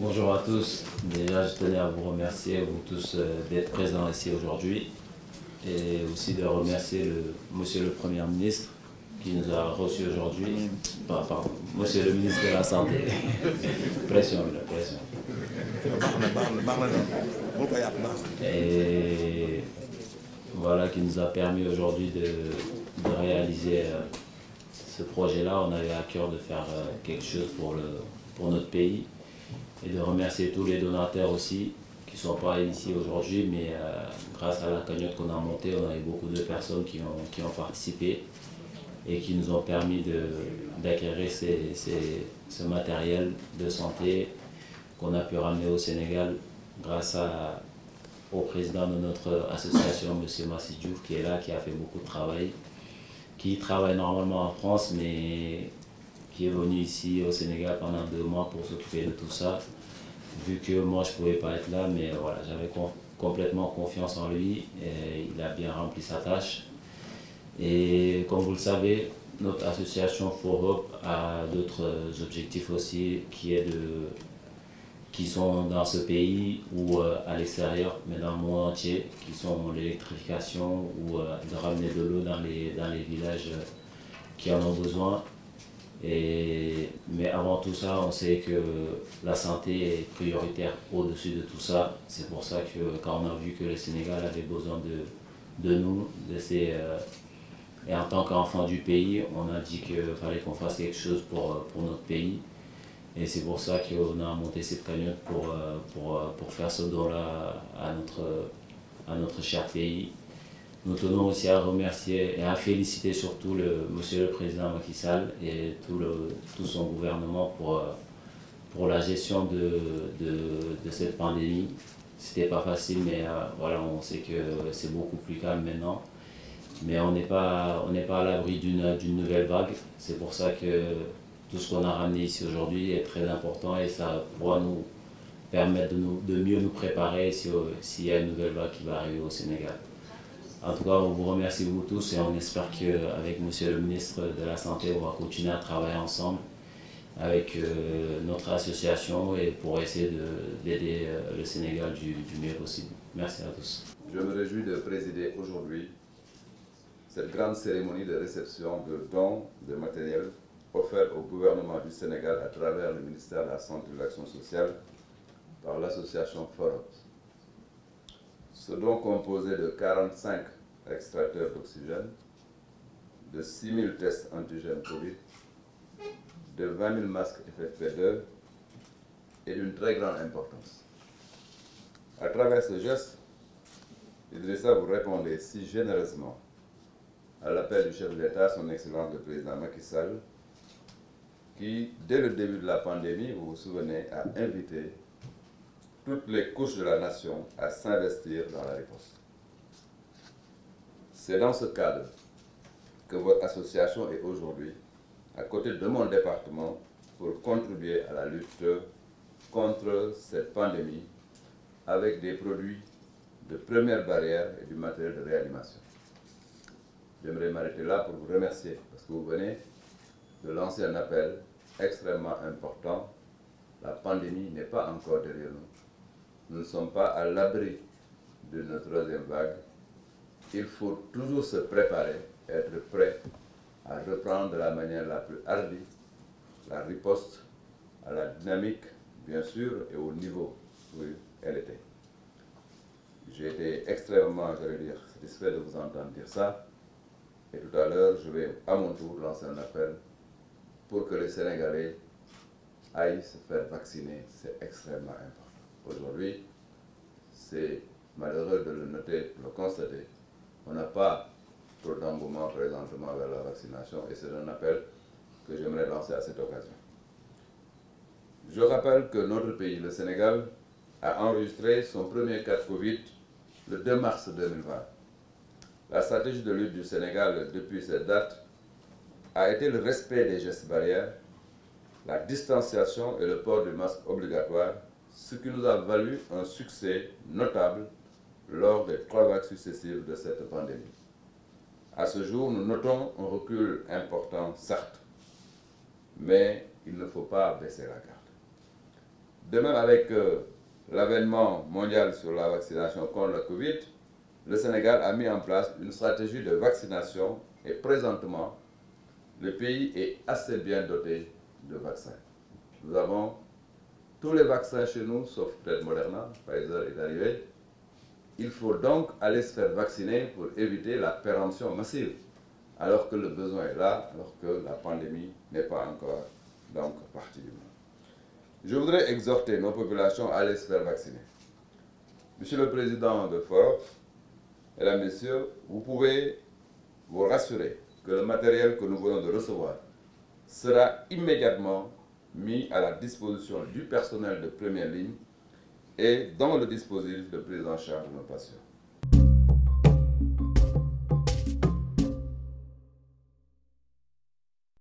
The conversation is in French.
Bonjour à tous. Déjà, je tenais à vous remercier, vous tous, d'être présents ici aujourd'hui et aussi de remercier Monsieur le Premier ministre qui nous a reçus aujourd'hui. Pardon, Monsieur le ministre de la Santé. Pression, la pression. Et voilà, qui nous a permis aujourd'hui de réaliser ce projet-là. On avait à cœur de faire quelque chose pour notre pays et de remercier tous les donateurs aussi qui ne sont pas ici aujourd'hui, mais grâce à la cagnotte qu'on a montée, on a eu beaucoup de personnes qui ont participé et qui nous ont permis d'acquérir ce matériel de santé qu'on a pu ramener au Sénégal grâce au président de notre association, M. Massi Diouf, qui est là, qui a fait beaucoup de travail, qui travaille normalement en France, mais qui est venu ici au Sénégal pendant 2 mois pour s'occuper de tout ça, vu que moi je ne pouvais pas être là, mais voilà, j'avais complètement confiance en lui et il a bien rempli sa tâche. Et comme vous le savez, notre association For Hope a d'autres objectifs aussi qui sont dans ce pays ou à l'extérieur, mais dans le monde entier, qui sont l'électrification ou de ramener de l'eau dans les villages qui en ont besoin. Mais avant tout ça, on sait que la santé est prioritaire au-dessus de tout ça. C'est pour ça que quand on a vu que le Sénégal avait besoin de nous, et en tant qu'enfant du pays, on a dit qu'il fallait qu'on fasse quelque chose pour notre pays. Et c'est pour ça qu'on a monté cette cagnotte pour faire ce don-là à notre cher pays. Nous tenons aussi à remercier et à féliciter surtout Monsieur le Président Macky Sall et tout son gouvernement pour la gestion de cette pandémie. C'était pas facile, mais voilà, on sait que c'est beaucoup plus calme maintenant. Mais on n'est pas à l'abri d'une nouvelle vague. C'est pour ça que tout ce qu'on a ramené ici aujourd'hui est très important et ça pourra nous permettre de mieux nous préparer s'il y a une nouvelle vague qui va arriver au Sénégal. En tout cas, on vous remercie vous tous et on espère qu'avec Monsieur le ministre de la Santé, on va continuer à travailler ensemble avec notre association et pour essayer d'aider le Sénégal du mieux possible. Merci à tous. Je me réjouis de présider aujourd'hui cette grande cérémonie de réception de dons de matériel offert au gouvernement du Sénégal à travers le ministère de la Santé et de l'Action sociale par l'association For Hope. Ce don composé de 45 extracteurs d'oxygène, de 6 000 tests antigènes Covid, de 20 000 masques FFP2 est d'une très grande importance. À travers ce geste, Idrissa, vous répondez si généreusement à l'appel du chef de l'État, son Excellence le Président Macky Sall, qui, dès le début de la pandémie, vous vous souvenez, a invité toutes les couches de la nation à s'investir dans la riposte. C'est dans ce cadre que votre association est aujourd'hui à côté de mon département pour contribuer à la lutte contre cette pandémie avec des produits de première barrière et du matériel de réanimation. J'aimerais m'arrêter là pour vous remercier parce que vous venez de lancer un appel extrêmement important. La pandémie n'est pas encore derrière nous. Nous ne sommes pas à l'abri d'une troisième vague. Il faut toujours se préparer, être prêt à reprendre de la manière la plus hardie la riposte à la dynamique, bien sûr, et au niveau où elle était. J'ai été extrêmement, satisfait de vous entendre dire ça. Et tout à l'heure, je vais à mon tour lancer un appel pour que les Sénégalais aillent se faire vacciner. C'est extrêmement important. Aujourd'hui, c'est malheureux de le noter, de le constater. On n'a pas trop d'engouement présentement vers la vaccination et c'est un appel que j'aimerais lancer à cette occasion. Je rappelle que notre pays, le Sénégal, a enregistré son premier cas de Covid le 2 mars 2020. La stratégie de lutte du Sénégal depuis cette date a été le respect des gestes barrières, la distanciation et le port du masque obligatoire, ce qui nous a valu un succès notable lors des 3 vagues successives de cette pandémie. À ce jour, nous notons un recul important, certes, mais il ne faut pas baisser la garde. De même avec l'avènement mondial sur la vaccination contre la Covid, le Sénégal a mis en place une stratégie de vaccination et présentement, le pays est assez bien doté de vaccins. Nous avons tous les vaccins chez nous, sauf peut-être Moderna, Pfizer est arrivé. Il faut donc aller se faire vacciner pour éviter la péremption massive, alors que le besoin est là, alors que la pandémie n'est pas encore donc partie du monde. Je voudrais exhorter nos populations à aller se faire vacciner. Monsieur le Président de FOROP, Mesdames, Messieurs, vous pouvez vous rassurer que le matériel que nous venons de recevoir sera immédiatement mis à la disposition du personnel de première ligne et dans le dispositif de prise en charge de nos patients.